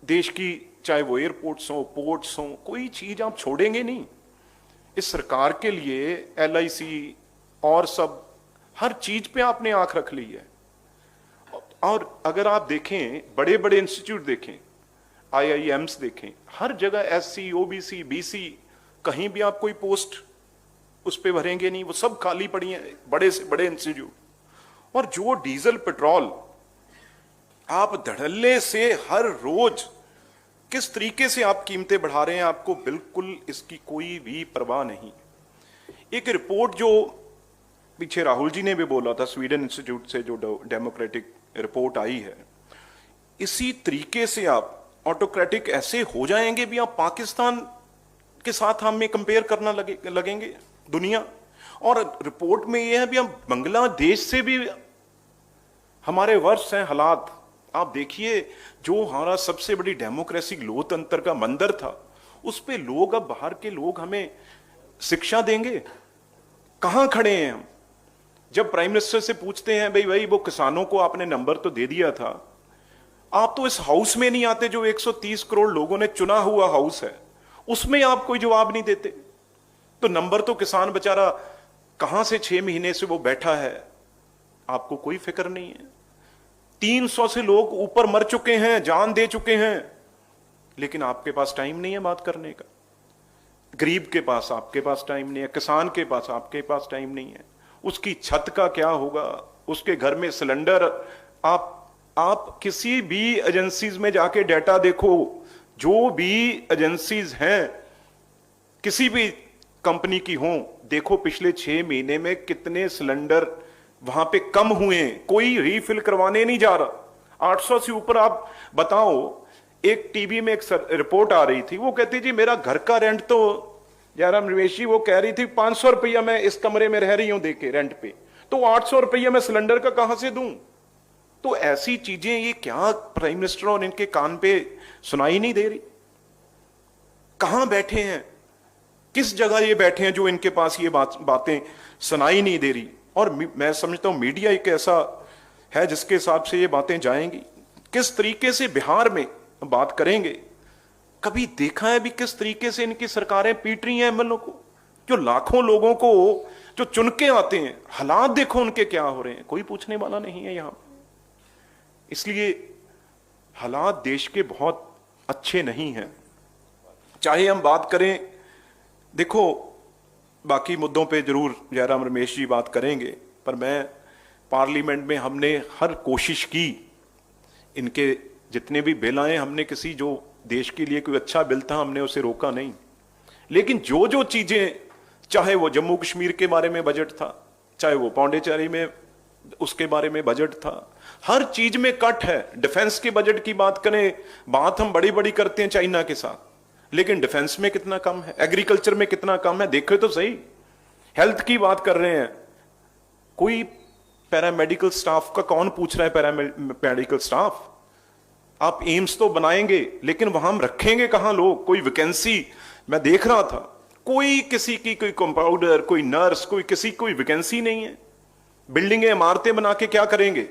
देश की, चाहे वो एयरपोर्ट्स हो, पोर्ट्स हो, कोई चीज आप छोड़ेंगे नहीं। इस सरकार के लिए LIC और सब हर चीज पे आपने आंख रख ली है। और अगर आप देखें, बड़े बड़े इंस्टीट्यूट देखें, IIMs देखें, हर जगह SC OBC BC, कहीं भी आप कोई पोस्ट उस पे भरेंगे नहीं, वो सब खाली पड़ी हैं, बड़े से बड़े इंस्टीट्यूट। और जो डीजल पेट्रोल आप धड़ल्ले से हर रोज किस तरीके से आप कीमतें बढ़ा रहे हैं, आपको बिल्कुल इसकी कोई भी परवाह नहीं। एक रिपोर्ट जो पीछे राहुल जी ने भी बोला था, स्वीडन इंस्टीट्यूट से जो डेमोक्रेटिक रिपोर्ट आई है, इसी तरीके से आप ऑटोक्रेटिक ऐसे हो जाएंगे भी, आप पाकिस्तान के साथ हमें कंपेयर करना लगेंगे दुनिया। और रिपोर्ट में यह है भी, हम बांग्लादेश से भी हमारे वर्ष हैं हालात। आप देखिए, जो हमारा सबसे बड़ी डेमोक्रेसी लोकतंत्र का मंदिर था, उस पे लोग, अब बाहर के लोग हमें शिक्षा देंगे। कहां खड़े हैं हम? जब प्राइम मिनिस्टर से पूछते हैं, भाई वो किसानों को आपने नंबर तो दे दिया था, आप तो इस हाउस में नहीं आते जो 130 करोड़ लोगों ने चुना हुआ हाउस है, उसमें आप कोई जवाब नहीं देते। तो नंबर तो किसान बेचारा कहां से 6 महीने से वो बैठा है, आपको कोई फिक्र नहीं है। 300 से लोग ऊपर मर चुके हैं, जान दे चुके हैं, लेकिन आपके पास टाइम नहीं है बात करने का। गरीब के पास आपके पास टाइम नहीं है, किसान के पास आपके पास टाइम नहीं है। उसकी छत का क्या होगा, उसके घर में सिलेंडर, आप किसी भी एजेंसीज में जाके डाटा देखो, जो भी एजेंसीज हैं किसी भी कंपनी की हो, देखो पिछले 6 महीने में कितने सिलेंडर वहां पे कम हुए हैं, कोई रीफिल करवाने नहीं जा रहा। 800 से ऊपर आप बताओ। एक टीवी में एक रिपोर्ट आ रही थी, वो कहती जी मेरा घर का रेंट तो जयराम रमेश जी, वो कह रही थी 500 रुपया मैं इस कमरे में रह रही हूं देके रेंट पे, तो 800 रुपया मैं सिलेंडर का कहां से दूं? तो ऐसी चीजें ये क्या प्राइम मिनिस्टर और इनके कान पे सुनाई नहीं दे रही? कहां बैठे हैं, किस जगह ये बैठे हैं जो इनके पास ये बातें सुनाई नहीं दे रही? और मैं समझता हूं मीडिया एक ऐसा है जिसके हिसाब से ये बातें जाएंगी। किस तरीके से बिहार में बात करेंगे, कभी देखा है भी किस तरीके से इनकी सरकारें पीट रही हैं MLA को, जो लाखों लोगों को जो चुन के आते हैं, हालात देखो उनके क्या हो रहे हैं, कोई पूछने वाला नहीं है यहां। इसलिए हालात देश के बहुत अच्छे नहीं हैं। चाहे हम बात करें, देखो बाकी मुद्दों पे जरूर जयराम रमेश जी बात करेंगे, पर मैं पार्लियामेंट में हमने हर कोशिश की, इनके जितने भी बिल आए, हमने किसी जो देश के लिए कोई अच्छा बिल था हमने उसे रोका नहीं। लेकिन जो जो चीजें, चाहे वो जम्मू कश्मीर के बारे में बजट था, चाहे वो पौंडीचेरी में उसके बारे में बजट था, हर चीज में कट है। डिफेंस के बजट की बात करें, बात हम बड़ी बड़ी करते हैं चाइना के साथ, लेकिन डिफेंस में कितना कम है, एग्रीकल्चर में कितना कम है, देखो तो सही। हेल्थ की बात कर रहे हैं, कोई पैरामेडिकल स्टाफ का कौन पूछ रहा है? पैरामेडिकल स्टाफ आप एम्स तो बनाएंगे, लेकिन वहां हम रखेंगे कहां लोग? कोई वैकेंसी मैं देख रहा था, कोई किसी की, कोई कंपाउंडर, कोई नर्स, कोई वैकेंसी नहीं है। बिल्डिंगें, इमारतें बना के क्या करेंगे?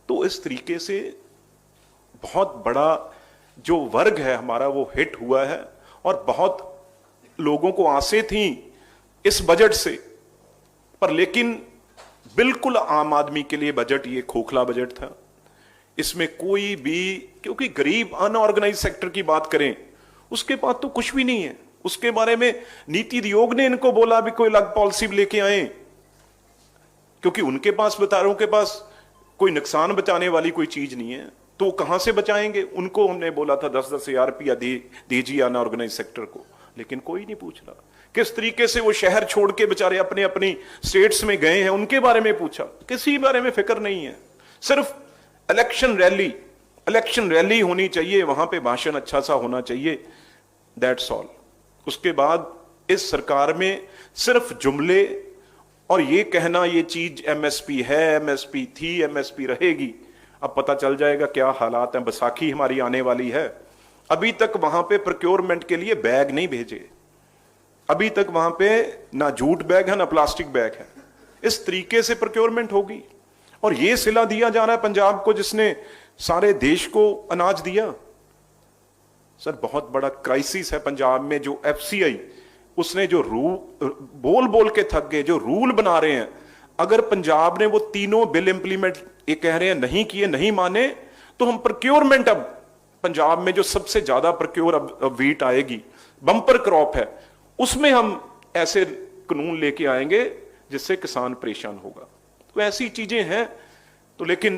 तो इस तरीके से बहुत बड़ा जो वर्ग है हमारा वो हिट हुआ है, और बहुत लोगों को आसें थी इस बजट से, पर लेकिन बिल्कुल आम आदमी के लिए बजट ये खोखला बजट था। इसमें कोई भी, क्योंकि गरीब अनऑर्गेनाइज सेक्टर की बात करें, उसके पास तो कुछ भी नहीं है। उसके बारे में नीति आयोग ने इनको बोला भी कोई अलग पॉलिसी लेके आए, क्योंकि उनके पास, बेचारों के पास कोई नुकसान बचाने वाली कोई चीज नहीं है, तो कहां से बचाएंगे? उनको हमने बोला था 10-10 हजार रुपया दीजिए अनऑर्गेनाइज सेक्टर को, लेकिन कोई नहीं पूछ रहा। किस तरीके से वो शहर छोड़ के बेचारे अपने अपनी स्टेट्स में गए हैं, उनके बारे में पूछा? किसी बारे में फिक्र नहीं है। सिर्फ इलेक्शन रैली होनी चाहिए, वहां पे भाषण अच्छा सा होना चाहिए, दैट्स ऑल। उसके बाद इस सरकार में सिर्फ जुमले और ये कहना ये चीज MSP है, MSP थी, MSP रहेगी। अब पता चल जाएगा क्या हालात हैं। बैसाखी हमारी आने वाली है, अभी तक वहां पे प्रोक्योरमेंट के लिए बैग नहीं भेजे, अभी तक वहां पे ना जूट बैग है ना प्लास्टिक बैग है। इस तरीके से प्रोक्योरमेंट होगी। और ये सिला दिया जा रहा है पंजाब को, जिसने सारे देश को अनाज दिया। सर बहुत बड़ा क्राइसिस है पंजाब में। जो एफसीआई उसने जो बोल बोल के थक गए, जो रूल बना रहे हैं, अगर पंजाब ने वो तीनों बिल इंप्लीमेंट, ये कह रहे हैं नहीं किए, नहीं माने, तो हम प्रोक्योरमेंट, अब पंजाब में जो सबसे ज्यादा प्रोक्योर अब वीट आएगी, बम्पर क्रॉप है, उसमें हम ऐसे कानून लेके आएंगे जिससे किसान परेशान होगा। तो ऐसी चीजें हैं। तो लेकिन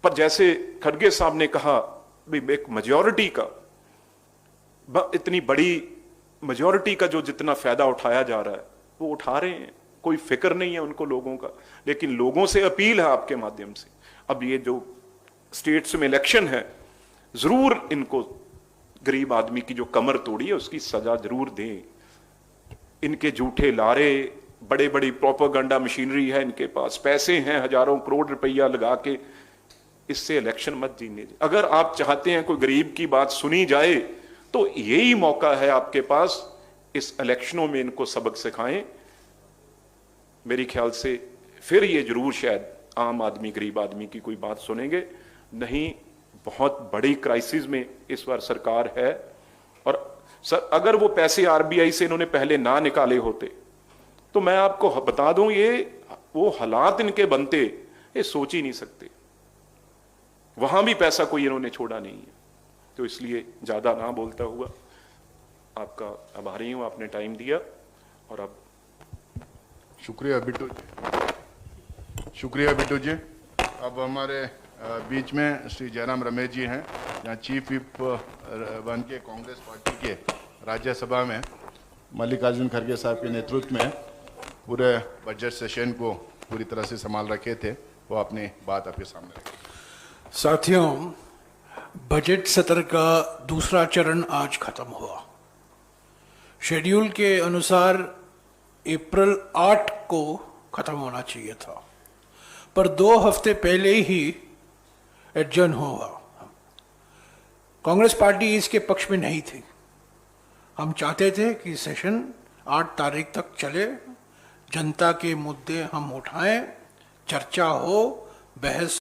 पर जैसे खड़गे साहब ने कहा, एक मेजॉरिटी का, इतनी बड़ी मेजॉरिटी का जो जितना फायदा उठाया जा रहा है वो उठा रहे हैं, कोई फिक्र नहीं है उनको लोगों का। लेकिन लोगों से अपील है आपके माध्यम से, अब ये जो स्टेट्स में इलेक्शन है, जरूर इनको गरीब आदमी की जो कमर तोड़ी है उसकी सजा जरूर दें। इनके झूठे लारे, बड़े बड़ी प्रोपेगेंडा मशीनरी है इनके पास, पैसे हैं हजारों करोड़ रुपया लगा के, इससे इलेक्शन मत जीने। अगर आप चाहते हैं कोई गरीब की बात सुनी जाए तो यही मौका है आपके पास, इस इलेक्शनों में इनको सबक सिखाएं। मेरे ख्याल से फिर ये जरूर शायद आम आदमी, गरीब आदमी की कोई बात सुनेंगे। नहीं, बहुत बड़ी क्राइसिस में इस बार सरकार है। और सर अगर वो पैसे आरबीआई से इन्होंने पहले ना निकाले होते तो मैं आपको बता दूं, ये वो हालात इनके बनते, ये सोच ही नहीं सकते। वहां भी पैसा कोई इन्होंने छोड़ा नहीं है। तो इसलिए ज्यादा ना बोलता हुआ आपका आभारी हूं, आपने टाइम दिया। और अब शुक्रिया बिट्टू जी, शुक्रिया बिट्टू जी। अब हमारे बीच में श्री जयराम रमेश जी हैं, यहाँ चीफ विप बन के कांग्रेस पार्टी के राज्यसभा में मल्लिकार्जुन खड़गे साहब के नेतृत्व में पूरे बजट सेशन को पूरी तरह से संभाल रखे थे। वो अपनी बात आपके सामने रखें। साथियों, बजट सत्र का दूसरा चरण आज खत्म हुआ। शेड्यूल के अनुसार अप्रैल 8 को खत्म होना चाहिए था, पर 2 हफ्ते पहले ही एडजर्न हुआ। कांग्रेस पार्टी इसके पक्ष में नहीं थी। हम चाहते थे कि सेशन 8 तारीख तक चले, जनता के मुद्दे हम उठाएं, चर्चा हो, बहस